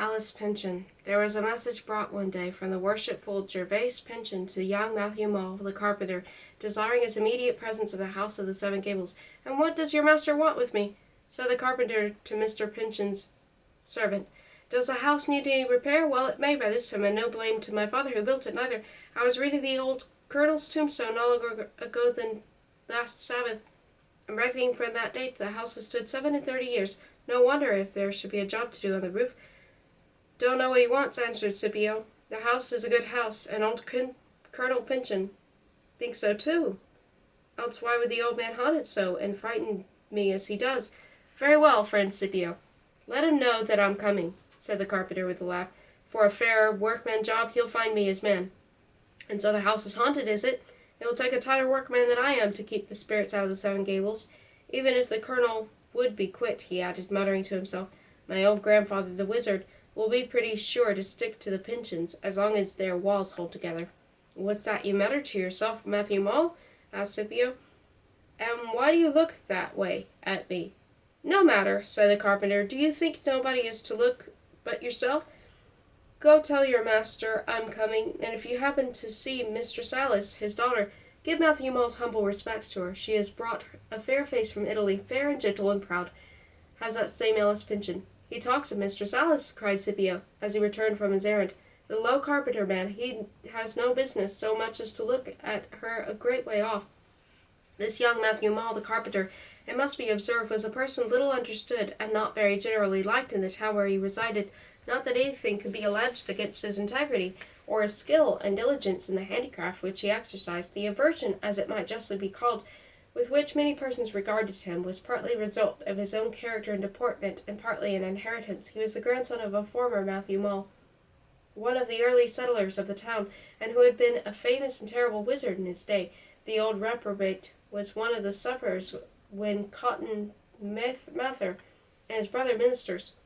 Alice Pynchon. There was a message brought one day from the worshipful Gervase Pynchon to young Matthew Mall, the carpenter, desiring his immediate presence at the house of the Seven Gables. "And what does your master want with me?" said the carpenter to Mr. Pynchon's servant. "Does the house need any repair? Well, it may by this time, and no blame to my father who built it neither. I was reading the old colonel's tombstone no longer ago than last Sabbath, and reckoning from that date the house has stood 37 years. No wonder if there should be a job to do on the roof." "Don't know what he wants," answered Scipio. "The house is a good house, and old Colonel Pynchon thinks so too. Else why would the old man haunt it so, and frighten me as he does? Very well, friend Scipio. Let him know that I'm coming," said the carpenter with a laugh. "For a fair workman job he'll find me his man. And so the house is haunted, is it? It will take a tighter workman than I am to keep the spirits out of the Seven Gables. Even if the colonel would be quit," he added, muttering to himself, "my old grandfather the wizard will be pretty sure to stick to the Pynchons as long as their walls hold together." "What's that you mutter to yourself, Matthew Mall?" asked Scipio. "And why do you look that way at me?" "No matter," said the carpenter. "Do you think nobody is to look but yourself? Go tell your master I'm coming, and if you happen to see Mistress Alice, his daughter, give Matthew Mall's humble respects to her. She has brought a fair face from Italy, fair and gentle and proud, has that same Alice Pynchon." "He talks of Mistress Alice," cried Scipio, as he returned from his errand. "The low carpenter man, he has no business so much as to look at her a great way off." This young Matthew Mall, the carpenter, it must be observed, was a person little understood and not very generally liked in the town where he resided. Not that anything could be alleged against his integrity, or his skill and diligence in the handicraft which he exercised. The aversion, as it might justly be called, with which many persons regarded him, was partly a result of his own character and deportment, and partly an inheritance. He was the grandson of a former Matthew Mall, one of the early settlers of the town, and who had been a famous and terrible wizard in his day. The old reprobate was one of the sufferers when Cotton Mather and his brother ministers,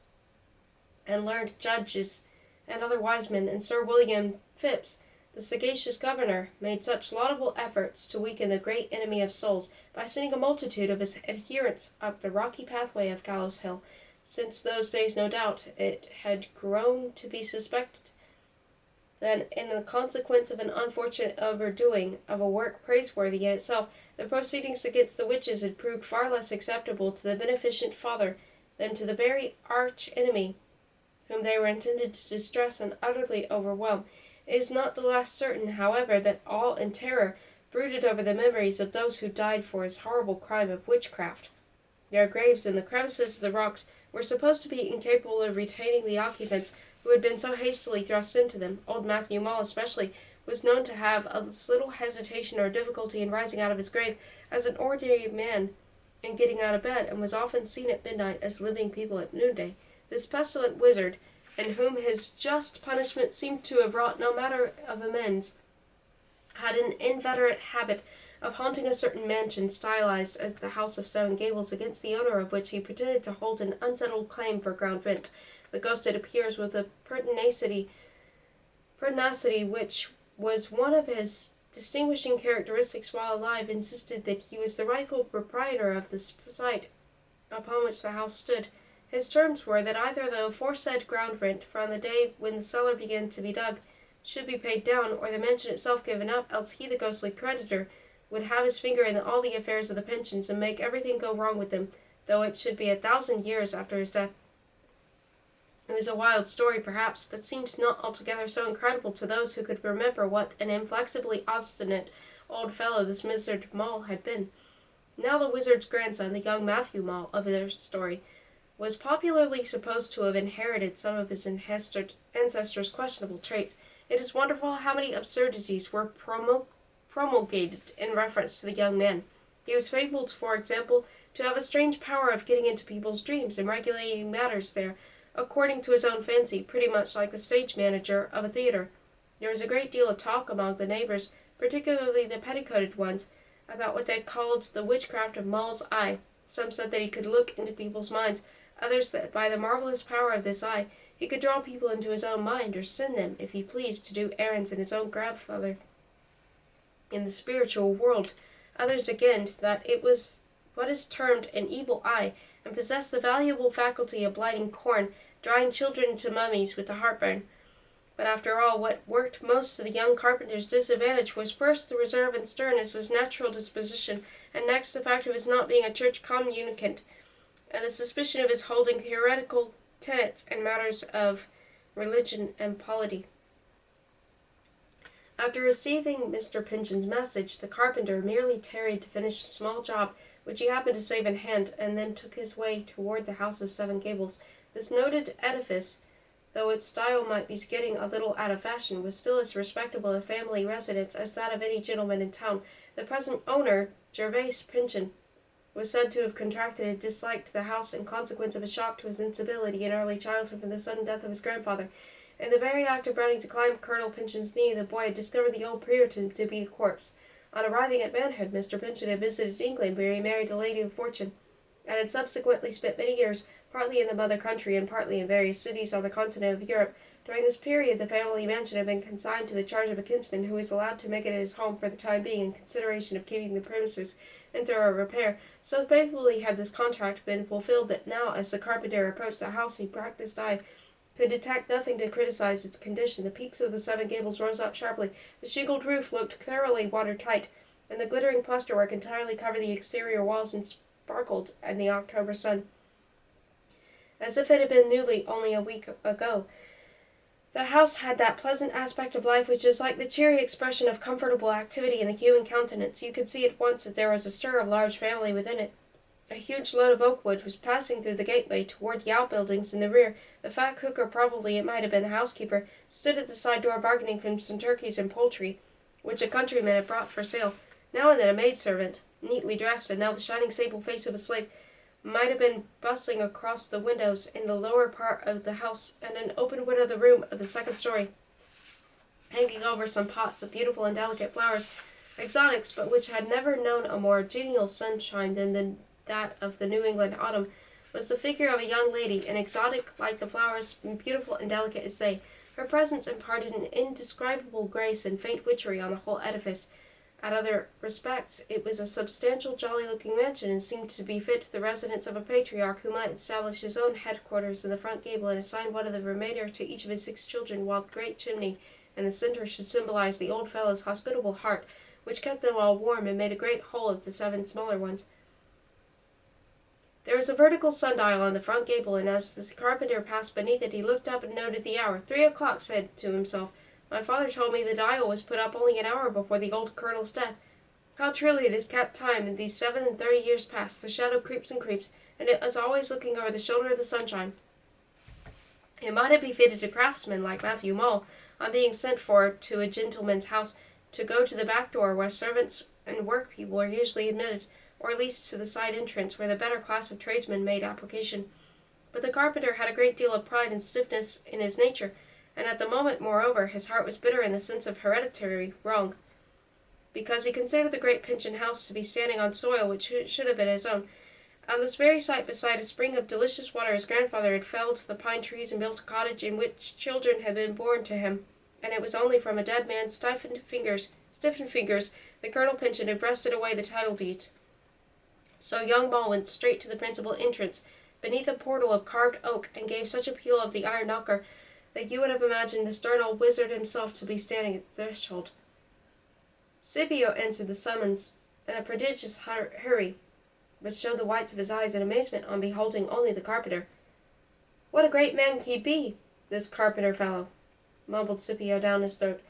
and learned judges and other wise men, and Sir William Phipps, the sagacious governor, made such laudable efforts to weaken the great enemy of souls by sending a multitude of his adherents up the rocky pathway of Gallows Hill. Since those days, no doubt, it had grown to be suspected that, in the consequence of an unfortunate overdoing of a work praiseworthy in itself, the proceedings against the witches had proved far less acceptable to the beneficent father than to the very arch enemy whom they were intended to distress and utterly overwhelm. It is not the less certain, however, that awe and terror brooded over the memories of those who died for his horrible crime of witchcraft. Their graves in the crevices of the rocks were supposed to be incapable of retaining the occupants who had been so hastily thrust into them. Old Matthew Mall, especially, was known to have as little hesitation or difficulty in rising out of his grave as an ordinary man in getting out of bed, and was often seen at midnight as living people at noonday. This pestilent wizard, in whom his just punishment seemed to have wrought no matter of amends, had an inveterate habit of haunting a certain mansion stylized as the House of Seven Gables, against the owner of which he pretended to hold an unsettled claim for ground rent. The ghost, it appears, with a pertinacity which was one of his distinguishing characteristics while alive, insisted that he was the rightful proprietor of the site upon which the house stood. His terms were that either the aforesaid ground rent, from the day when the cellar began to be dug, should be paid down, or the mansion itself given up, else he, the ghostly creditor, would have his finger in all the affairs of the Pynchons, and make everything go wrong with them, though it should be 1,000 years after his death. It was a wild story, perhaps, but seemed not altogether so incredible to those who could remember what an inflexibly obstinate old fellow this wizard Mall had been. Now the wizard's grandson, the young Matthew Mall of their story, was popularly supposed to have inherited some of his ancestors' questionable traits. It is wonderful how many absurdities were promulgated in reference to the young man. He was fabled, for example, to have a strange power of getting into people's dreams and regulating matters there according to his own fancy, pretty much like the stage manager of a theater. There was a great deal of talk among the neighbors, particularly the petticoated ones, about what they called the witchcraft of Mall's eye. Some said that he could look into people's minds, others that by the marvelous power of this eye he could draw people into his own mind, or send them, if he pleased, to do errands in his own grandfather in the spiritual world. Others again, that it was what is termed an evil eye, and possessed the valuable faculty of blighting corn, drying children into mummies with the heartburn. But after all, what worked most to the young carpenter's disadvantage was first the reserve and sternness of his natural disposition, and next the fact of his not being a church communicant, and the suspicion of his holding heretical tenets in matters of religion and polity. After receiving Mr. Pinchin's message, the carpenter merely tarried to finish a small job which he happened to save in hand, and then took his way toward the house of Seven Gables. This noted edifice, though its style might be getting a little out of fashion, was still as respectable a family residence as that of any gentleman in town. The present owner, Gervase Pinchin, was said to have contracted a dislike to the house in consequence of a shock to his incivility in early childhood from the sudden death of his grandfather. In the very act of running to climb Colonel Pinchin's knee, the boy had discovered the old Puritan to be a corpse. On arriving at manhood, Mr. Pinchin had visited England, where he married a lady of fortune, and had subsequently spent many years, partly in the mother country and partly in various cities on the continent of Europe. During this period, the family mansion had been consigned to the charge of a kinsman, who was allowed to make it his home for the time being in consideration of keeping the premises in thorough repair. So faithfully had this contract been fulfilled that now, as the carpenter approached the house, he practiced eye could detect nothing to criticize its condition. The peaks of the Seven Gables rose up sharply, the shingled roof looked thoroughly watertight, and the glittering plasterwork entirely covered the exterior walls and sparkled in the October sun, as if it had been newly only a week ago. The house had that pleasant aspect of life which is like the cheery expression of comfortable activity in the hue and countenance. You could see at once that there was a stir of large family within it. A huge load of oak wood was passing through the gateway toward the outbuildings in the rear. The fat cook, or probably it might have been the housekeeper, stood at the side door bargaining for some turkeys and poultry, which a countryman had brought for sale. Now and then a maidservant, neatly dressed, and now the shining sable face of a slave, might have been bustling across the windows in the lower part of the house and an open window of the room of the second story, hanging over some pots of beautiful and delicate flowers, exotics, but which had never known a more genial sunshine than that of the New England autumn, was the figure of a young lady, an exotic like the flowers, beautiful and delicate as they. Her presence imparted an indescribable grace and faint witchery on the whole edifice. At other respects, it was a substantial, jolly-looking mansion, and seemed to be fit to the residence of a patriarch who might establish his own headquarters in the front gable and assign one of the remainder to each of his 6 children, while the great chimney in the center should symbolize the old fellow's hospitable heart, which kept them all warm and made a great whole of the 7 smaller ones. There was a vertical sundial on the front gable, and as the carpenter passed beneath it, he looked up and noted the hour. 3 o'clock, said to himself. My father told me the dial was put up only an hour before the old colonel's death. How truly it has kept time in these 37 years past. The shadow creeps and creeps, and it is always looking over the shoulder of the sunshine. It might have befitted a craftsman like Matthew Mall, on being sent for to a gentleman's house, to go to the back door where servants and work people are usually admitted, or at least to the side entrance where the better class of tradesmen made application. But the carpenter had a great deal of pride and stiffness in his nature, and at the moment, moreover, his heart was bitter in the sense of hereditary wrong, because he considered the great Pinchin house to be standing on soil which should have been his own. On this very site, beside a spring of delicious water, his grandfather had felled the pine trees and built a cottage in which children had been born to him, and it was only from a dead man's stiffened fingers that Colonel Pinchin had wrested away the title deeds. So young Mall went straight to the principal entrance, beneath a portal of carved oak, and gave such a peal of the iron knocker that you would have imagined the stern old wizard himself to be standing at the threshold. Scipio answered the summons in a prodigious hurry, but showed the whites of his eyes in amazement on beholding only the carpenter. What a great man he be, this carpenter fellow, mumbled Scipio down his throat.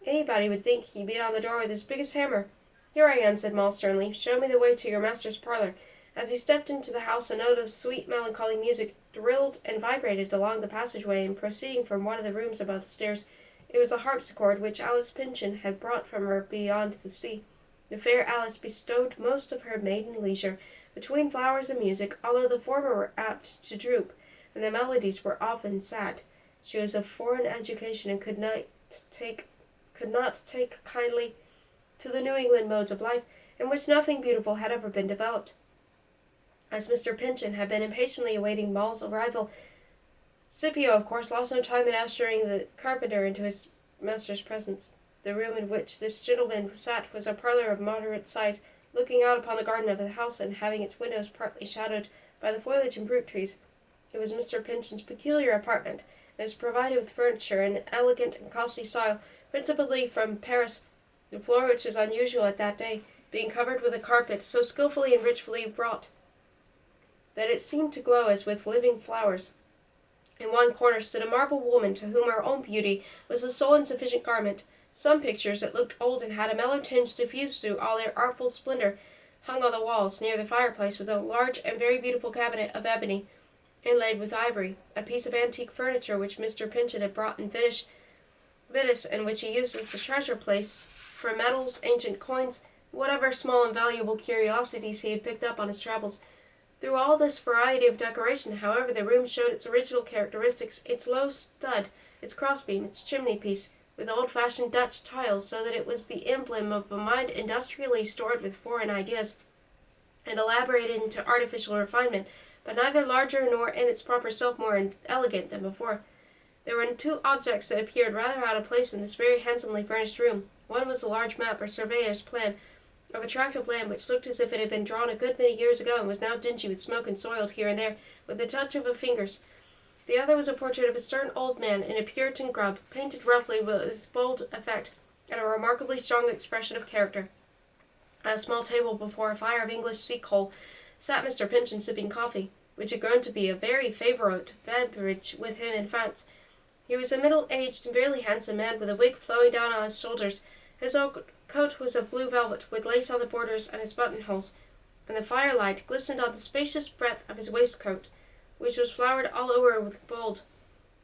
Anybody would think he beat on the door with his biggest hammer. Here I am, said Mall sternly. Show me the way to your master's parlor. As he stepped into the house, a note of sweet melancholy music thrilled and vibrated along the passageway, and proceeding from one of the rooms above the stairs, it was the harpsichord which Alice Pinchin had brought from her beyond the sea. The fair Alice bestowed most of her maiden leisure between flowers and music, although the former were apt to droop, and the melodies were often sad. She was of foreign education, and could not take kindly to the New England modes of life, in which nothing beautiful had ever been developed. As Mr. Pinchin had been impatiently awaiting Mall's arrival, Scipio, of course, lost no time in ushering the carpenter into his master's presence. The room in which this gentleman sat was a parlor of moderate size, looking out upon the garden of the house, and having its windows partly shadowed by the foliage and fruit trees. It was Mr. Pinchin's peculiar apartment, and was provided with furniture in an elegant and costly style, principally from Paris, the floor, which was unusual at that day, being covered with a carpet so skilfully and richly wrought that it seemed to glow as with living flowers. In one corner stood a marble woman to whom her own beauty was the sole and sufficient garment. Some pictures that looked old and had a mellow tinge diffused through all their artful splendor hung on the walls near the fireplace, with a large and very beautiful cabinet of ebony, inlaid with ivory, a piece of antique furniture which Mr. Pinchin had brought in Venice, and which he used as the treasure place for medals, ancient coins, whatever small and valuable curiosities he had picked up on his travels. Through all this variety of decoration, however, the room showed its original characteristics, its low stud, its crossbeam, its chimney-piece, with old-fashioned Dutch tiles, so that it was the emblem of a mind industrially stored with foreign ideas, and elaborated into artificial refinement, but neither larger nor in its proper self more elegant than before. There were two objects that appeared rather out of place in this very handsomely furnished room. One was a large map or surveyor's plan of a tract of land which looked as if it had been drawn a good many years ago and was now dingy with smoke and soiled here and there with the touch of fingers. The other was a portrait of a stern old man in a Puritan garb, painted roughly with bold effect and a remarkably strong expression of character. At a small table before a fire of English sea coal sat Mr. Pinchin sipping coffee, which had grown to be a very favourite beverage with him in France. He was a middle-aged and very handsome man with a wig flowing down on his shoulders. His old coat was of blue velvet, with lace on the borders and his buttonholes, and the firelight glistened on the spacious breadth of his waistcoat, which was flowered all over with gold.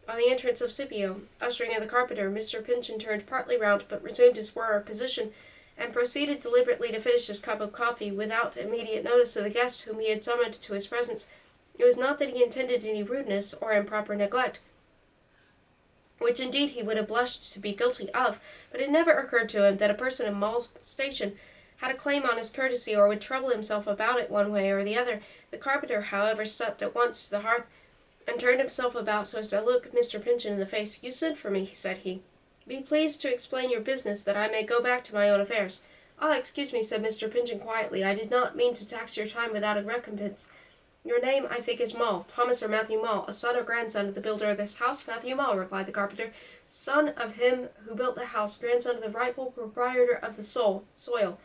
On the entrance of Scipio, ushering in the carpenter, Mr. Pinchin turned partly round, but resumed his former position, and proceeded deliberately to finish his cup of coffee without immediate notice of the guest whom he had summoned to his presence. It was not that he intended any rudeness or improper neglect, which indeed he would have blushed to be guilty of, but it never occurred to him that a person in Mall's station had a claim on his courtesy or would trouble himself about it one way or the other. The carpenter, however, stepped at once to the hearth and turned himself about so as to look Mr. Pinchin in the face. "You sent for me," said he. "Be pleased to explain your business, that I may go back to my own affairs." "Ah, excuse me," said Mr. Pinchin quietly. "I did not mean to tax your time without a recompense. Your name, I think, is Mall, Thomas or Matthew Mall, a son or grandson of the builder of this house?" "Matthew Mall," replied the carpenter, "son of him who built the house, grandson of the rightful proprietor of the soil."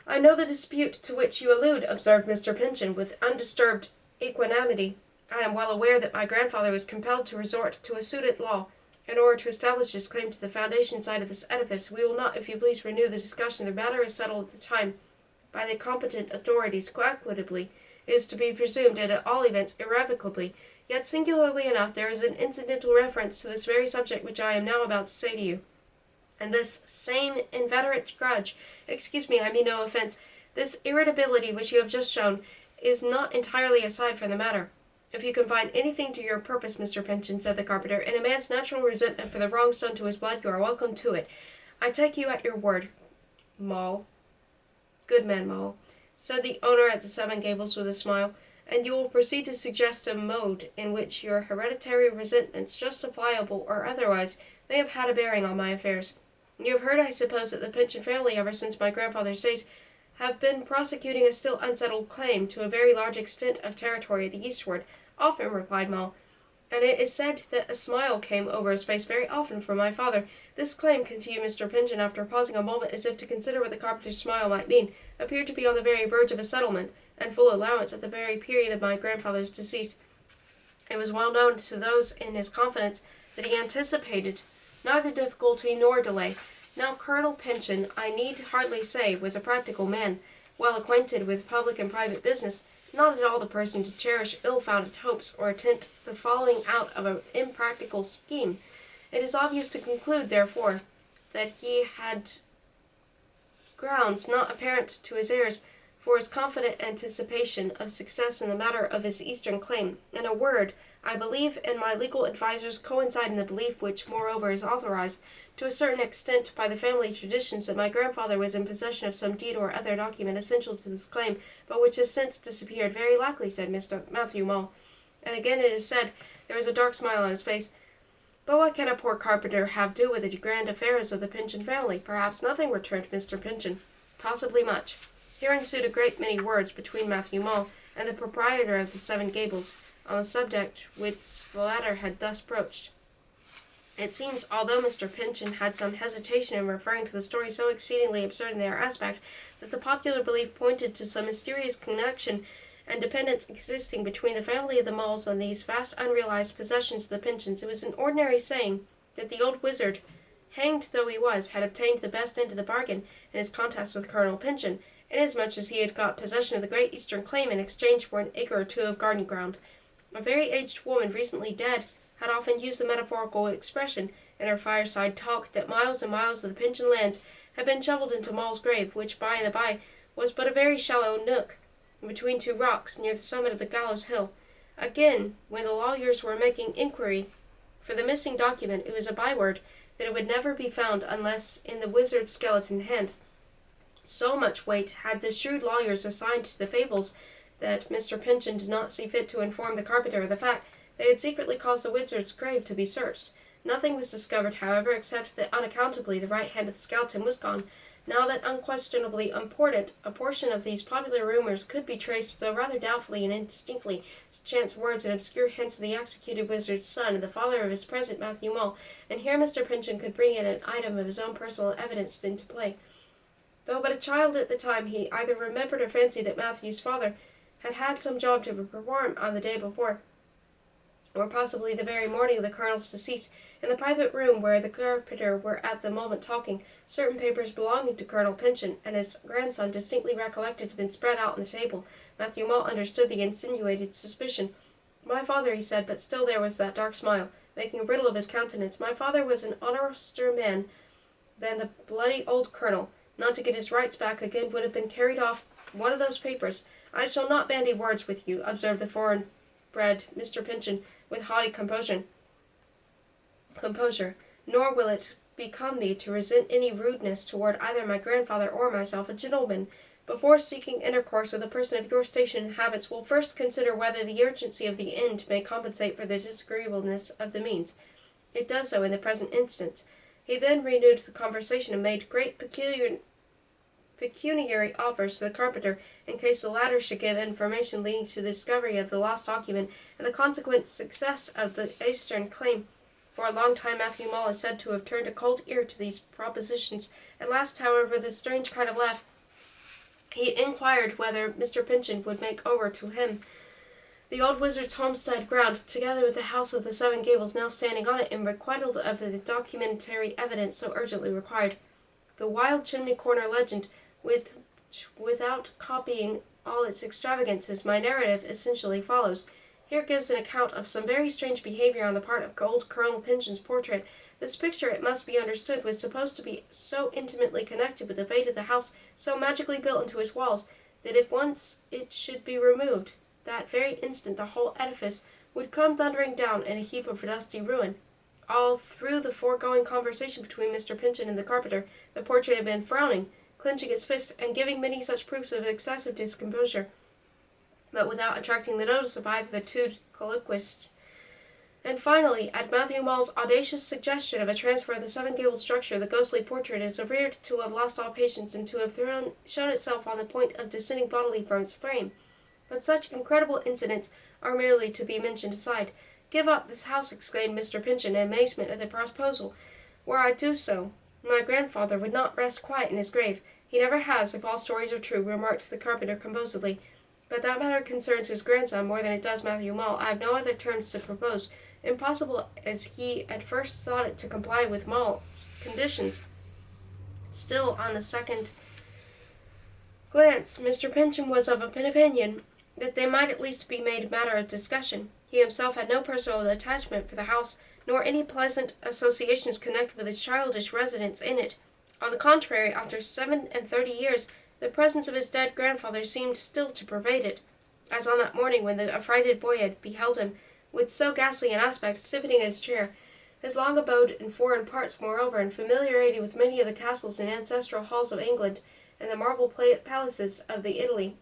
"I know the dispute to which you allude," observed Mr. Pinchin, with undisturbed equanimity. "I am well aware that my grandfather was compelled to resort to a suit at law in order to establish his claim to the foundation side of this edifice. We will not, if you please, renew the discussion. The matter is settled at the time by the competent authorities equitably, is to be presumed, and at all events irrevocably. Yet, singularly enough, there is an incidental reference to this very subject which I am now about to say to you. And this same inveterate grudge, excuse me, I mean no offense, this irritability which you have just shown, is not entirely aside from the matter. If you can find anything to your purpose, Mr. Pinchin," said the carpenter, "in a man's natural resentment for the wrongs done to his blood, you are welcome to it. I take you at your word, Mall." "Good man, Mall," said the owner at the Seven Gables with a smile, "and you will proceed to suggest a mode in which your hereditary resentments, justifiable or otherwise, may have had a bearing on my affairs. You have heard, I suppose, that the Pinchin family, ever since my grandfather's days, have been prosecuting a still unsettled claim to a very large extent of territory at the eastward." "Often," replied Mall, "and it is said that a smile came over his face very often from my father. This claim," continued Mr. Pinchin, after pausing a moment as if to consider what the carpenter's smile might mean, "appeared to be on the very verge of a settlement and full allowance at the very period of my grandfather's decease. It was well known to those in his confidence that he anticipated neither difficulty nor delay. Now Colonel Pinchin, I need hardly say, was a practical man, well acquainted with public and private business, not at all the person to cherish ill-founded hopes or attempt the following out of an impracticable scheme. It is obvious to conclude, therefore, that he had grounds not apparent to his heirs for his confident anticipation of success in the matter of his eastern claim. In a word, I believe, and my legal advisers coincide in the belief, which moreover is authorized to a certain extent by the family traditions, that my grandfather was in possession of some deed or other document essential to this claim, but which has since disappeared." "Very likely," said Mr. Matthew Mall. And again it is said, there was a dark smile on his face, "But what can a poor carpenter have to do with the grand affairs of the Pinchin family?" "Perhaps nothing," returned Mr. Pinchin. "Possibly much." Here ensued a great many words between Matthew Mall and the proprietor of the Seven Gables, on the subject which the latter had thus broached. It seems, although Mr. Pynchon had some hesitation in referring to the story so exceedingly absurd in their aspect, that the popular belief pointed to some mysterious connection and dependence existing between the family of the Maules and these vast unrealized possessions of the Pynchons. It was an ordinary saying that the old wizard, hanged though he was, had obtained the best end of the bargain in his contest with Colonel Pynchon, inasmuch as he had got possession of the great eastern claim in exchange for an acre or two of garden ground. A very aged woman, recently dead, had often used the metaphorical expression in her fireside talk that miles and miles of the Pynchon lands had been shovelled into Maule's grave, which, by the by, was but a very shallow nook between two rocks near the summit of the Gallows Hill. Again, when the lawyers were making inquiry for the missing document, it was a byword that it would never be found unless in the wizard's skeleton hand. So much weight had the shrewd lawyers assigned to the fables that Mr. Pynchon did not see fit to inform the carpenter of the fact they had secretly caused the wizard's grave to be searched. Nothing was discovered, however, except that unaccountably the right hand of the skeleton was gone. Now that unquestionably important a portion of these popular rumors could be traced, though rather doubtfully and indistinctly, to chance words and obscure hints of the executed wizard's son and the father of his present Matthew Maule, and here Mr. Pynchon could bring in an item of his own personal evidence into play. Though but a child at the time, he either remembered or fancied that Matthew's father had had some job to perform on the day before, or possibly the very morning of the colonel's decease. In the private room where the carpenter were at the moment talking, certain papers belonging to Colonel Pynchon and his grandson distinctly recollected had been spread out on the table. Matthew Maule understood the insinuated suspicion. "My father," he said, but still there was that dark smile, making a riddle of his countenance, "my father was an honester man than the bloody old colonel. Not to get his rights back again would have been carried off one of those papers." "I shall not bandy words with you," observed the foreign-bred Mr. Pynchon with haughty composure, "nor will it become me to resent any rudeness toward either my grandfather or myself. A gentleman, before seeking intercourse with a person of your station and habits, will first consider whether the urgency of the end may compensate for the disagreeableness of the means. It does so in the present instance." He then renewed the conversation and made great pecuniary offers to the carpenter in case the latter should give information leading to the discovery of the lost document and the consequent success of the eastern claim. For a long time Matthew Maule is said to have turned a cold ear to these propositions. At last, however, with a strange kind of laugh, he inquired whether Mr. Pynchon would make over to him the old wizard's homestead ground, together with the house of the Seven Gables now standing on it, in requital of the documentary evidence so urgently required. The wild chimney-corner legend, without copying all its extravagances, my narrative essentially follows. Here gives an account of some very strange behavior on the part of old Colonel Pynchon's portrait. This picture, it must be understood, was supposed to be so intimately connected with the fate of the house, so magically built into its walls, that if once it should be removed, that very instant the whole edifice would come thundering down in a heap of dusty ruin. All through the foregoing conversation between Mr. Pynchon and the carpenter, the portrait had been frowning, clenching its fist, and giving many such proofs of excessive discomposure, but without attracting the notice of either the two colloquists. And finally, at Matthew Maule's audacious suggestion of a transfer of the Seven Gables structure, the ghostly portrait is averred to have lost all patience and to have shown itself on the point of descending bodily from its frame. But such incredible incidents are merely to be mentioned aside. "Give up this house," exclaimed Mr. Pynchon in amazement at the proposal. "Were I to do so, my grandfather would not rest quiet in his grave. He never has, if all stories are true," remarked the carpenter composedly. "But that matter concerns his grandson more than it does Matthew Maule. I have no other terms to propose, impossible as he at first thought it to comply with Maule's conditions. Still, on the second glance, Mr. Pynchon was of an opinion that they might at least be made matter of discussion. He himself had no personal attachment for the house, nor any pleasant associations connected with his childish residence in it. On the contrary, after 37 years, the presence of his dead grandfather seemed still to pervade it, as on that morning when the affrighted boy had beheld him, with so ghastly an aspect, stiffening in his chair. His long abode in foreign parts, moreover, and familiarity with many of the castles and ancestral halls of England, and the marble palaces of the Italy,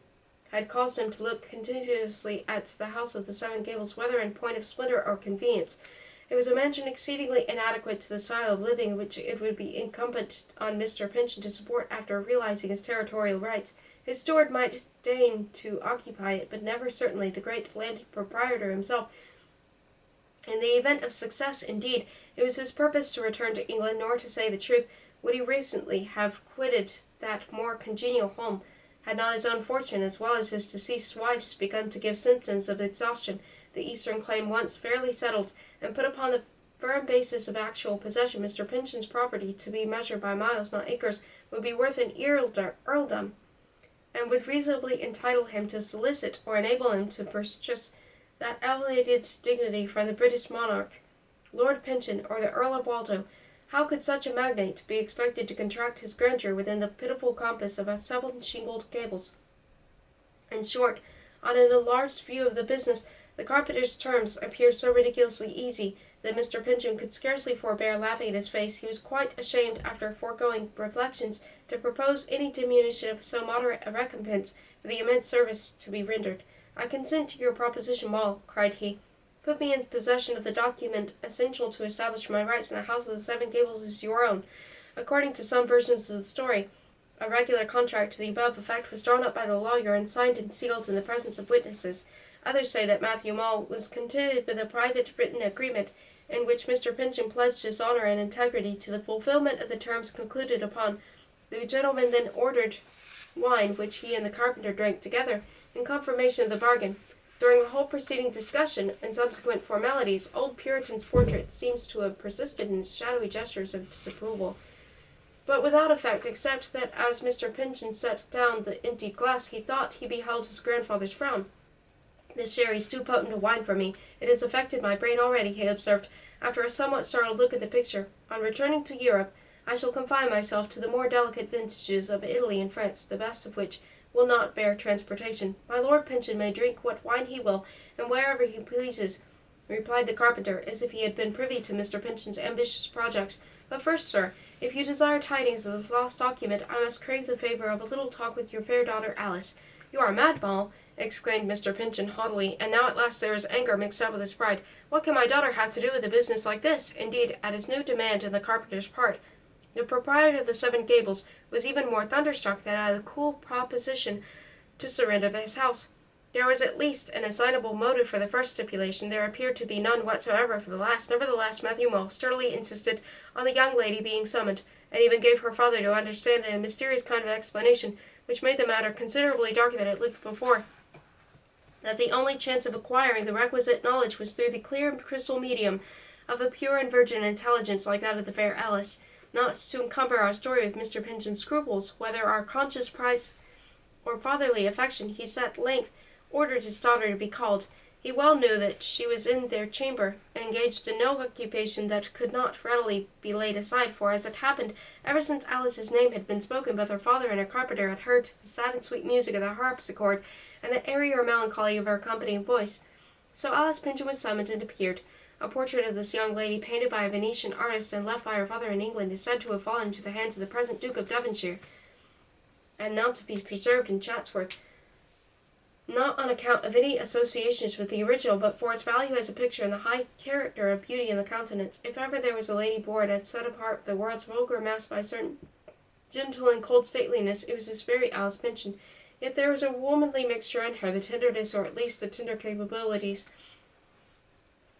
had caused him to look continuously at the house of the Seven Gables, whether in point of splendor or convenience. It was a mansion exceedingly inadequate to the style of living which it would be incumbent on Mr. Pynchon to support after realizing his territorial rights. His steward might deign to occupy it, but never certainly the great landed proprietor himself. In the event of success, indeed, it was his purpose to return to England, nor, to say the truth, would he recently have quitted that more congenial home, had not his own fortune, as well as his deceased wife's, begun to give symptoms of exhaustion. The Eastern claim once fairly settled, and put upon the firm basis of actual possession, Mr. Pynchon's property, to be measured by miles, not acres, would be worth an earldom, and would reasonably entitle him to solicit or enable him to purchase that elevated dignity from the British monarch, Lord Pynchon, or the Earl of Waldo. How could such a magnate be expected to contract his grandeur within the pitiful compass of a 7-shingled Gables? In short, on an enlarged view of the business, the carpenter's terms appeared so ridiculously easy that Mr. Pynchon could scarcely forbear laughing at his face. He was quite ashamed, after foregoing reflections, to propose any diminution of so moderate a recompense for the immense service to be rendered. "I consent to your proposition, Wall," cried he. "Put me in possession of the document essential to establish my rights in the house of the 7 Gables is your own." According to some versions of the story, a regular contract to the above effect was drawn up by the lawyer and signed and sealed in the presence of witnesses. Others say that Matthew Mall was contented with a private written agreement in which Mr. Pynchon pledged his honor and integrity to the fulfillment of the terms concluded upon. The gentleman then ordered wine, which he and the carpenter drank together, in confirmation of the bargain. During the whole preceding discussion and subsequent formalities, old Puritan's portrait seems to have persisted in his shadowy gestures of disapproval, but without effect, except that as Mr. Pynchon set down the emptied glass, he thought he beheld his grandfather's frown. "This sherry's too potent a wine for me. It has affected my brain already," he observed, after a somewhat startled look at the picture. "On returning to Europe, I shall confine myself to the more delicate vintages of Italy and France, the best of which will not bear transportation. My Lord Pynchon may drink what wine he will, and wherever he pleases," replied the carpenter, as if he had been privy to Mr. Pynchon's ambitious projects. "But first, sir, if you desire tidings of this lost document, I must crave the favor of a little talk with your fair daughter Alice." "You are mad, Ball," exclaimed Mr. Pynchon haughtily, and now at last there was anger mixed up with his pride. "What can my daughter have to do with a business like this?" Indeed, at his new demand on the carpenter's part, the proprietor of the 7 Gables was even more thunderstruck than at the cool proposition to surrender his house. There was at least an assignable motive for the first stipulation. There appeared to be none whatsoever for the last. Nevertheless, Matthew Mole sturdily insisted on the young lady being summoned, and even gave her father to understand in a mysterious kind of explanation, which made the matter considerably darker than it looked before, that the only chance of acquiring the requisite knowledge was through the clear crystal medium of a pure and virgin intelligence like that of the fair Alice. Not to encumber our story with Mr. Pynchon's scruples, whether our conscious pride or fatherly affection, he at length ordered his daughter to be called. He well knew that she was in their chamber, and engaged in no occupation that could not readily be laid aside, for, as it happened, ever since Alice's name had been spoken, both her father and her carpenter had heard the sad and sweet music of the harpsichord, and the airy or melancholy of her accompanying voice. So Alice Pynchon was summoned and appeared. A portrait of this young lady, painted by a Venetian artist and left by her father in England, is said to have fallen into the hands of the present Duke of Devonshire, and now to be preserved in Chatsworth, not on account of any associations with the original, but for its value as a picture and the high character of beauty in the countenance. If ever there was a lady born and set apart the world's vulgar mass by a certain gentle and cold stateliness, it was this very Alice Pynchon. Yet there was a womanly mixture in her, the tenderness, or at least the tender capabilities.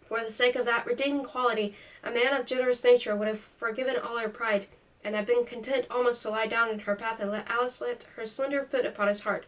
For the sake of that redeeming quality, a man of generous nature would have forgiven all her pride, and have been content almost to lie down in her path and let Alice let her slender foot upon his heart.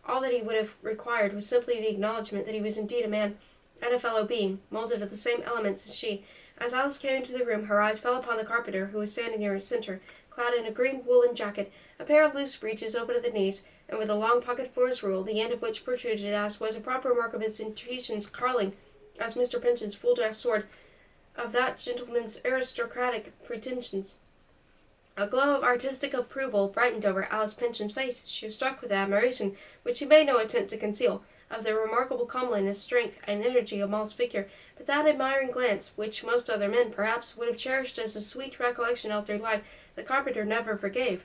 All that he would have required was simply the acknowledgment that he was indeed a man, and a fellow being, molded of the same elements as she. As Alice came into the room, her eyes fell upon the carpenter, who was standing near his centre, clad in a green woolen jacket, a pair of loose breeches open at the knees, and with a long pocket for his rule, the end of which protruded, as was a proper mark of his intentions, Carling, as Mr. Pynchon's full-dress sword, of that gentleman's aristocratic pretensions. A glow of artistic approval brightened over Alice Pynchon's face. She was struck with admiration, which she made no attempt to conceal, of the remarkable comeliness, strength, and energy of Mall's figure, but that admiring glance, which most other men, perhaps, would have cherished as a sweet recollection of their life, the carpenter never forgave.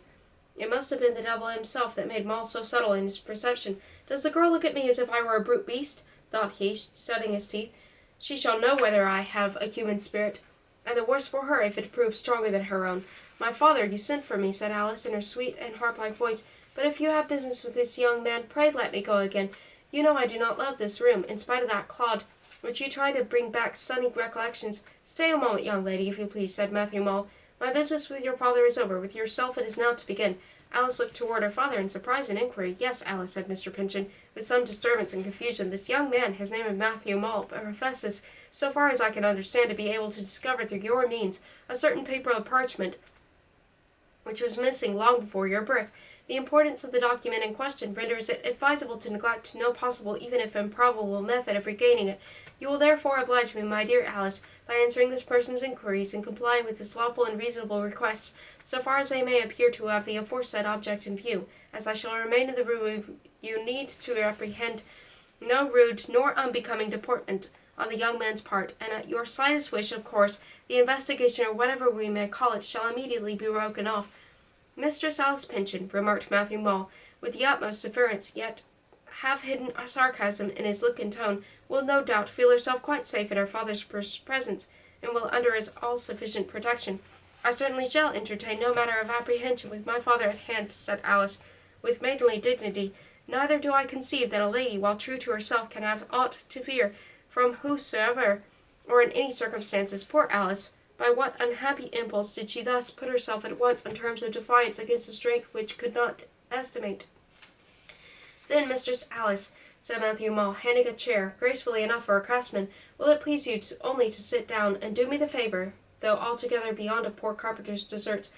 It must have been the devil himself that made Mall so subtle in his perception. "Does the girl look at me as if I were a brute beast?" thought he, setting his teeth. "She shall know whether I have a human spirit, and the worse for her if it proves stronger than her own." "My father, you sent for me," said Alice in her sweet and harp-like voice. But if you have business with this young man, pray let me go again. You know I do not love this room, in spite of that Claude, which you try to bring back sunny recollections. Stay a moment, young lady, if you please, said Matthew Mole. My business with your father is over. With yourself it is now to begin. Alice looked toward her father in surprise and inquiry. Yes, Alice, said Mr. Pinchen, with some disturbance and confusion. This young man, his name is Matthew Mole, professes, so far as I can understand, to be able to discover through your means a certain paper of parchment which was missing long before your birth. The importance of the document in question renders it advisable to neglect no possible, even if improbable, method of regaining it. You will therefore oblige me, my dear Alice, by answering this person's inquiries and complying with his lawful and reasonable requests, so far as they may appear to have the aforesaid object in view. As I shall remain in the room, you need to apprehend no rude nor unbecoming deportment on the young man's part, and at your slightest wish, of course, the investigation, or whatever we may call it, shall immediately be broken off. Mistress Alice Pinchen, remarked Matthew Mole, with the utmost deference, yet half-hidden sarcasm in his look and tone, will no doubt feel herself quite safe in her father's presence, and will under his all-sufficient protection. I certainly shall entertain no matter of apprehension with my father at hand, said Alice, with maidenly dignity. Neither do I conceive that a lady, while true to herself, can have aught to fear from whosoever, or in any circumstances. Poor Alice! By what unhappy impulse did she thus put herself at once on terms of defiance against a strength which could not estimate? Then, Mistress Alice, said Matthew Mole, handing a chair, gracefully enough for a craftsman, will it please you only to sit down, and do me the favour, though altogether beyond a poor carpenter's deserts,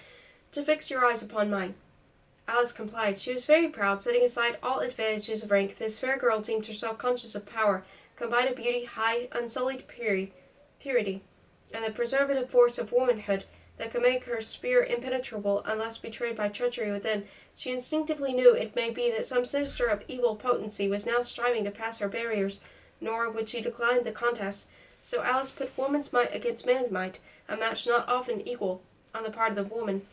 to fix your eyes upon mine. Alice complied. She was very proud. Setting aside all advantages of rank, this fair girl deemed herself conscious of power, combined of beauty, high, unsullied purity, and the preservative force of womanhood that could make her spear impenetrable unless betrayed by treachery within. She instinctively knew, it may be, that some sinister of evil potency was now striving to pass her barriers, nor would she decline the contest. So Alice put woman's might against man's might, a match not often equal on the part of the woman.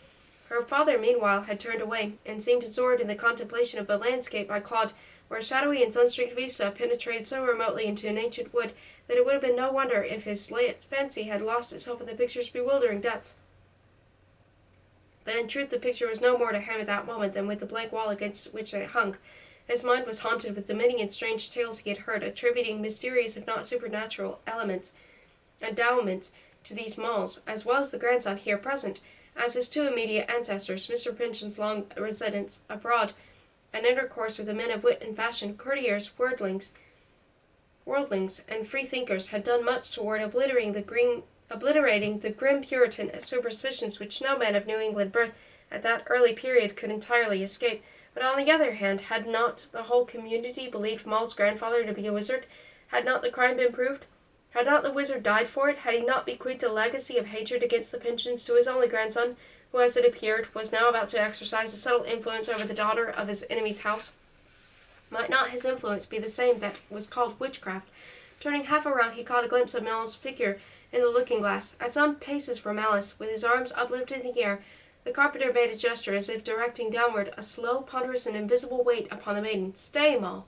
Her father, meanwhile, had turned away, and seemed absorbed in the contemplation of the landscape by Claude, where a shadowy and sun-streaked vista penetrated so remotely into an ancient wood that it would have been no wonder if his fancy had lost itself in the picture's bewildering depths. But in truth the picture was no more to him at that moment than with the blank wall against which it hung. His mind was haunted with the many and strange tales he had heard, attributing mysterious if not supernatural endowments to these Moles, as well as the grandson here present, as his two immediate ancestors. Mr. Pinchen's long residence abroad, and intercourse with the men of wit and fashion, courtiers, worldlings, and free-thinkers, had done much toward obliterating the grim Puritan superstitions which no man of New England birth at that early period could entirely escape. But on the other hand, had not the whole community believed Moll's grandfather to be a wizard? Had not the crime been proved? Had not the wizard died for it? Had he not bequeathed a legacy of hatred against the Pinchens to his only grandson, who, as it appeared, was now about to exercise a subtle influence over the daughter of his enemy's house? Might not his influence be the same that was called witchcraft? Turning half around, he caught a glimpse of Moll's figure in the looking-glass. At some paces from Alice, with his arms uplifted in the air, the carpenter made a gesture as if directing downward a slow, ponderous, and invisible weight upon the maiden. "Stay, Moll!"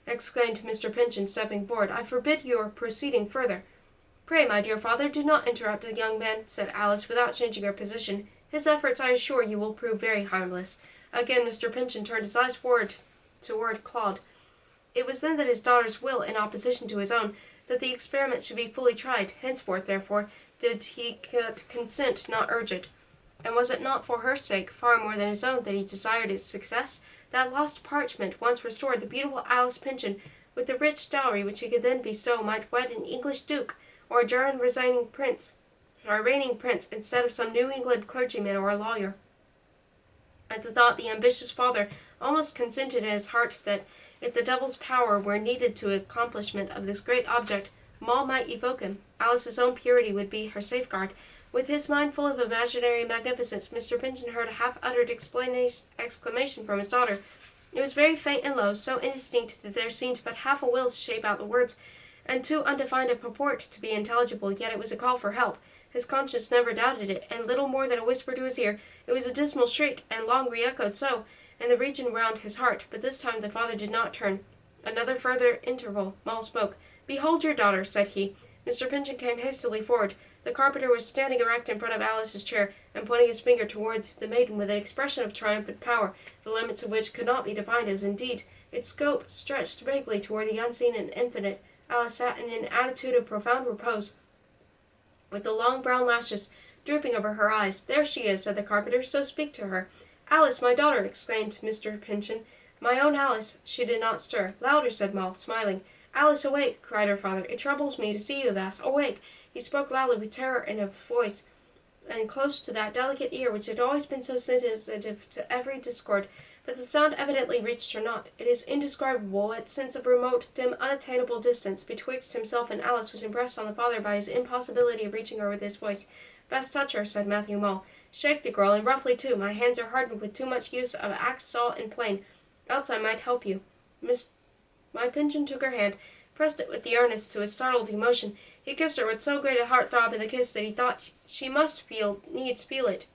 exclaimed Mr. Pinchen, stepping forward. "I forbid your proceeding further." "Pray, my dear father, do not interrupt the young man," said Alice, without changing her position. "His efforts, I assure you, will prove very harmless." Again Mr. Pinchen turned his eyes forward toward Claude. It was then that his daughter's will, in opposition to his own, that the experiment should be fully tried. Henceforth, therefore, did he consent, not urge it. And was it not for her sake, far more than his own, that he desired its success? That lost parchment, once restored, the beautiful Alice Pinchen, with the rich dowry which he could then bestow, might wed an English duke, or a German reigning prince, instead of some New England clergyman or a lawyer. At the thought, the ambitious father almost consented in his heart that, if the devil's power were needed to accomplishment of this great object, Moll might evoke him. Alice's own purity would be her safeguard. With his mind full of imaginary magnificence, Mr. Pinchen heard a half-uttered exclamation from his daughter. It was very faint and low, so indistinct that there seemed but half a will to shape out the words, and too undefined a purport to be intelligible, yet it was a call for help. His conscience never doubted it, and little more than a whisper to his ear. It was a dismal shriek, and long re-echoed so, in the region round his heart, but this time the father did not turn. Another further interval, Moll spoke. "Behold your daughter," said he. Mr. Pinchen came hastily forward. The carpenter was standing erect in front of Alice's chair, and pointing his finger toward the maiden with an expression of triumphant power, the limits of which could not be defined, as indeed its scope stretched vaguely toward the unseen and infinite. Alice sat in an attitude of profound repose, with the long brown lashes drooping over her eyes. "There she is," said the carpenter, "so speak to her." "Alice, my daughter!" exclaimed Mr. Pinchen. "My own Alice." She did not stir. "Louder," said Moll, smiling. "Alice, awake!" cried her father. "It troubles me to see you thus. Awake!" He spoke loudly with terror in his voice, and close to that delicate ear which had always been so sensitive to every discord. But the sound evidently reached her not. It is indescribable what sense of remote, dim, unattainable distance betwixt himself and Alice was impressed on the father by his impossibility of reaching her with his voice. "Best touch her," said Matthew Mole. "Shake the girl, and roughly too. My hands are hardened with too much use of axe, saw, and plane. Else I might help you." My Pinchen took her hand, pressed it with the earnest to his startled emotion. He kissed her with so great a heart-throb in the kiss that he thought she must needs feel it.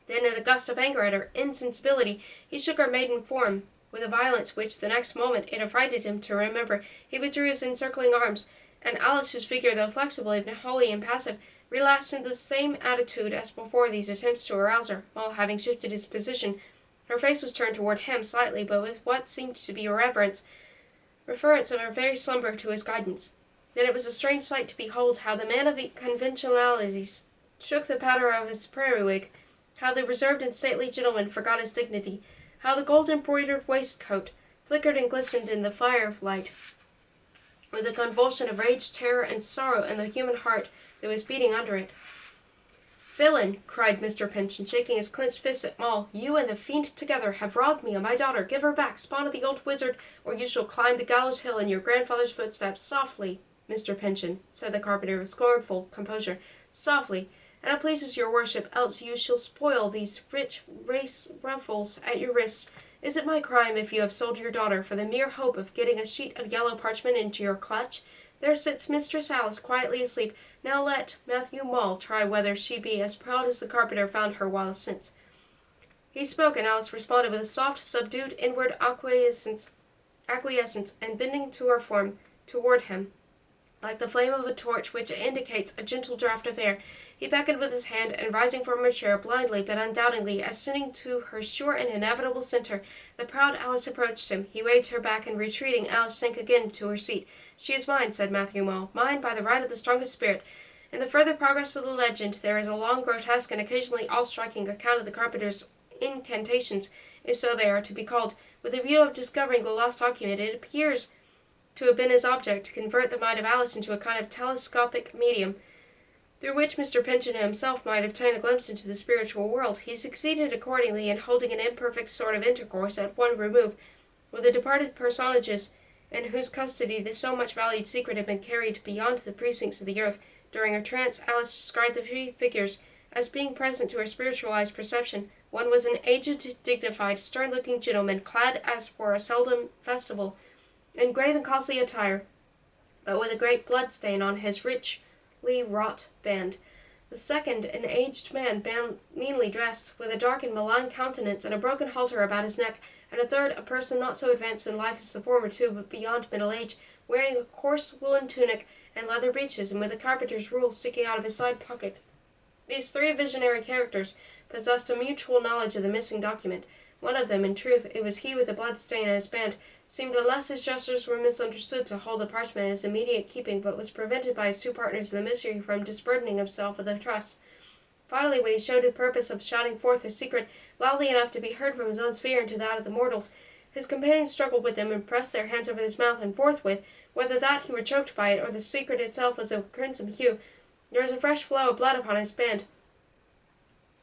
Then, in a gust of anger at her insensibility, he shook her maiden form with a violence which, the next moment, it affrighted him to remember. He withdrew his encircling arms, and Alice, whose figure, though flexible and wholly impassive, relapsed into the same attitude as before these attempts to arouse her. While, having shifted his position, her face was turned toward him slightly, but with what seemed to be a reference of her very slumber to his guidance. Then it was a strange sight to behold how the man of conventionalities shook the powder of his periwig, how the reserved and stately gentleman forgot his dignity, how the gold-embroidered waistcoat flickered and glistened in the firelight, with a convulsion of rage, terror, and sorrow in the human heart that was beating under it. "Villain!" cried Mr. Pinchen, shaking his clenched fist at Moll. "You and the fiend together have robbed me of my daughter. Give her back, spawn of the old wizard, or you shall climb the gallows hill in your grandfather's footsteps. Softly, Mr. Pinchen," said the carpenter with scornful composure. "Softly, and it pleases your worship, else you shall spoil these rich ruffles at your wrists. Is it my crime if you have sold your daughter for the mere hope of getting a sheet of yellow parchment into your clutch? There sits Mistress Alice quietly asleep. Now let Matthew Mole try whether she be as proud as the carpenter found her while since." He spoke, and Alice responded with a soft, subdued, inward acquiescence, and bending to her form toward him, like the flame of a torch which indicates a gentle draught of air, he beckoned with his hand, and rising from her chair, blindly but undoubtingly, ascending to her sure and inevitable centre, the proud Alice approached him. He waved her back, and retreating, Alice sank again to her seat. "She is mine," said Matthew Mole, "mine by the right of the strongest spirit." In the further progress of the legend there is a long, grotesque, and occasionally all-striking account of the carpenter's incantations, if so they are to be called. With a view of discovering the lost document, it appears to have been his object to convert the mind of Alice into a kind of telescopic medium, through which Mr. Pinchen himself might obtain a glimpse into the spiritual world. He succeeded accordingly in holding an imperfect sort of intercourse at one remove with the departed personages in whose custody the so much valued secret had been carried beyond the precincts of the earth. During her trance, Alice described the three figures as being present to her spiritualized perception. One was an aged, dignified, stern-looking gentleman, clad as for a solemn festival, in grave and costly attire, but with a great blood-stain on his richly wrought band. The second, an aged man, meanly dressed, with a dark and malign countenance and a broken halter about his neck, and a third, a person not so advanced in life as the former two, but beyond middle age, wearing a coarse woolen tunic and leather breeches, and with a carpenter's rule sticking out of his side pocket. These three visionary characters possessed a mutual knowledge of the missing document. One of them, in truth, it was he with the blood stain on his band, seemed, unless his gestures were misunderstood, to hold the parchment in his immediate keeping, but was prevented by his two partners in the mystery from disburdening himself of the trust. Finally, when he showed his purpose of shouting forth his secret loudly enough to be heard from his own sphere into that of the mortals, his companions struggled with him and pressed their hands over his mouth, and forthwith, whether that he were choked by it, or the secret itself was of crimson hue, there was a fresh flow of blood upon his band.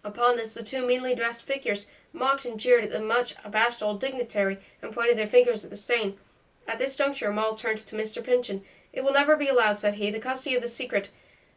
Upon this the two meanly dressed figures mocked and jeered at the much abashed old dignitary, and pointed their fingers at the stain. At this juncture Moll turned to Mr. Pinchen. "It will never be allowed," said he. "The custody of the secret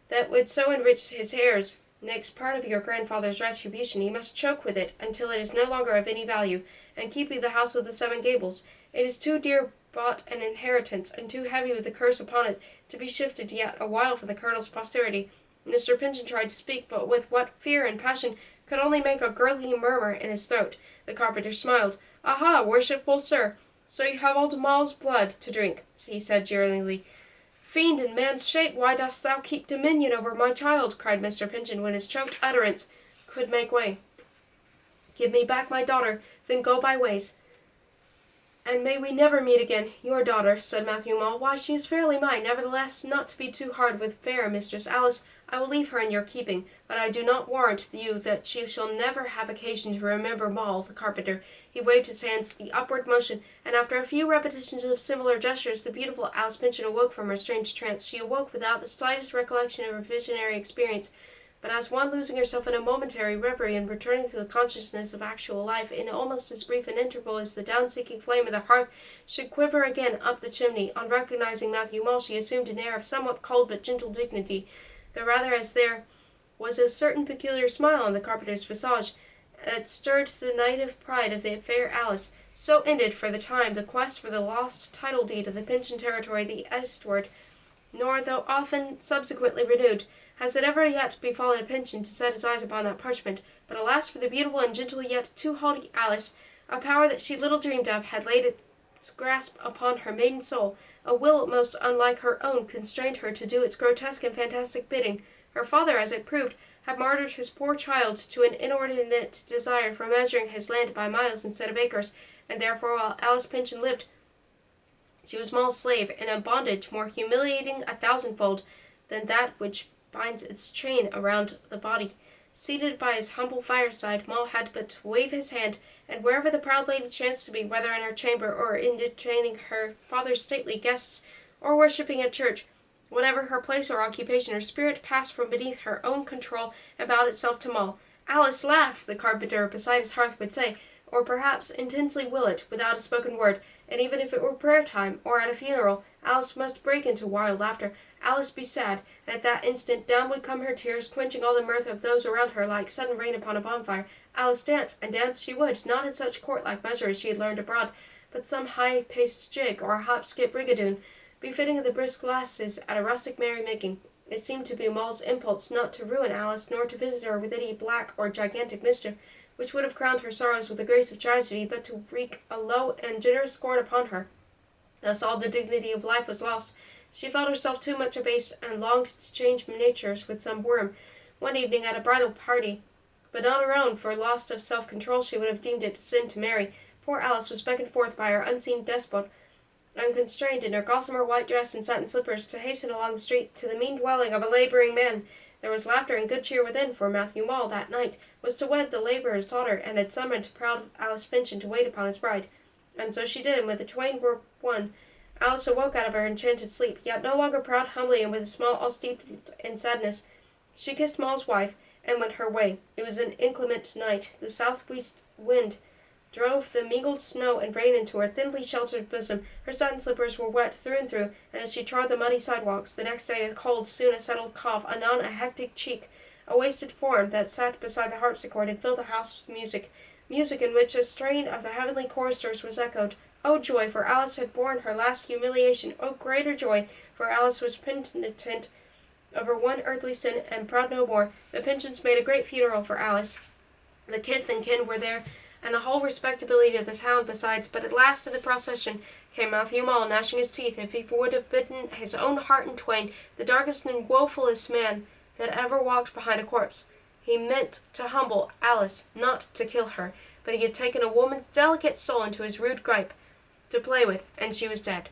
that would so enrich his heirs makes part of your grandfather's retribution. He must choke with it until it is no longer of any value, and keep you the house of the Seven Gables. It is too dear bought an inheritance, and too heavy with the curse upon it, to be shifted yet a while for the colonel's posterity." Mr. Pinchen tried to speak, but with what fear and passion could only make a gurgling murmur in his throat. The carpenter smiled. "Aha, worshipful sir, so you have old Moll's blood to drink," he said jeeringly. Fiend in man's shape, why dost thou keep dominion over my child? Cried Mr. Pinchin, when his choked utterance could make way. Give me back my daughter, then go by ways. And may we never meet again. Your daughter, said Matthew Mole. Why, she is fairly mine. Nevertheless, not to be too hard with fair Mistress Alice, I will leave her in your keeping, but I do not warrant you that she shall never have occasion to remember Moll, the carpenter. He waved his hands, the upward motion, and after a few repetitions of similar gestures, the beautiful Alice Pinchin awoke from her strange trance. She awoke without the slightest recollection of her visionary experience, but as one losing herself in a momentary reverie and returning to the consciousness of actual life in almost as brief an interval as the down-sinking flame of the hearth should quiver again up the chimney. On recognizing Matthew Mole, she assumed an air of somewhat cold but gentle dignity, though rather as there was a certain peculiar smile on the carpenter's visage that stirred the native pride of the fair Alice. So ended, for the time, the quest for the lost title deed of the Pinchin territory the eastward, nor, though often subsequently renewed, has it ever yet befallen a Pinchin to set his eyes upon that parchment. But alas for the beautiful and gentle yet too haughty Alice! A power that she little dreamed of had laid its grasp upon her maiden soul. A will most unlike her own constrained her to do its grotesque and fantastic bidding. Her father, as it proved, had martyred his poor child to an inordinate desire for measuring his land by miles instead of acres, and therefore while Alice Pinchin lived, she was Moll's slave, in a bondage more humiliating 1,000-fold than that which binds its chain around the body. Seated by his humble fireside, Moll had but to wave his hand, and wherever the proud lady chanced to be, whether in her chamber or entertaining her father's stately guests, or worshipping at church, whatever her place or occupation, her spirit passed from beneath her own control and bowed itself to Moll. Alice, laugh, the carpenter beside his hearth would say, or perhaps intensely will it, without a spoken word, and even if it were prayer time, or at a funeral, Alice must break into wild laughter. Alice be sad, and at that instant down would come her tears, quenching all the mirth of those around her like sudden rain upon a bonfire. Alice dance, and dance she would, not in such court-like measure as she had learned abroad, but some high-paced jig, or a hop-skip rigadoon, befitting of the brisk lasses at a rustic merry-making. It seemed to be Moll's impulse not to ruin Alice, nor to visit her with any black or gigantic mischief, which would have crowned her sorrows with the grace of tragedy, but to wreak a low and generous scorn upon her. Thus all the dignity of life was lost. She felt herself too much abased, and longed to change natures with some worm. One evening at a bridal party, but not her own, for lost of self-control she would have deemed it sin to marry, poor Alice was beckoned forth by her unseen despot, unconstrained in her gossamer white dress and satin slippers, to hasten along the street to the mean dwelling of a labouring man. There was laughter and good cheer within, for Matthew Mole that night was to wed the labourer's daughter, and had summoned proud Alice Pinchin to wait upon his bride. And so she did, and with the twain were one. Alice awoke out of her enchanted sleep, yet no longer proud, humbly, and with a smile all steeped in sadness. She kissed Moll's wife, and went her way. It was an inclement night. The south-west wind drove the mingled snow and rain into her thinly sheltered bosom. Her satin slippers were wet through and through, and as she trod the muddy sidewalks, the next day a cold, soon a settled cough, anon a hectic cheek, a wasted form that sat beside the harpsichord and filled the house with music in which a strain of the heavenly choristers was echoed. Oh joy, for Alice had borne her last humiliation. Oh greater joy, for Alice was penitent of her one earthly sin, and proud no more. The Pinchins made a great funeral for Alice. The kith and kin were there, and the whole respectability of the town besides, but at last of the procession came Matthew Mole, gnashing his teeth, if he would have bitten his own heart in twain, the darkest and woefulest man that ever walked behind a corpse. He meant to humble Alice, not to kill her, but he had taken a woman's delicate soul into his rude gripe to play with, and she was dead.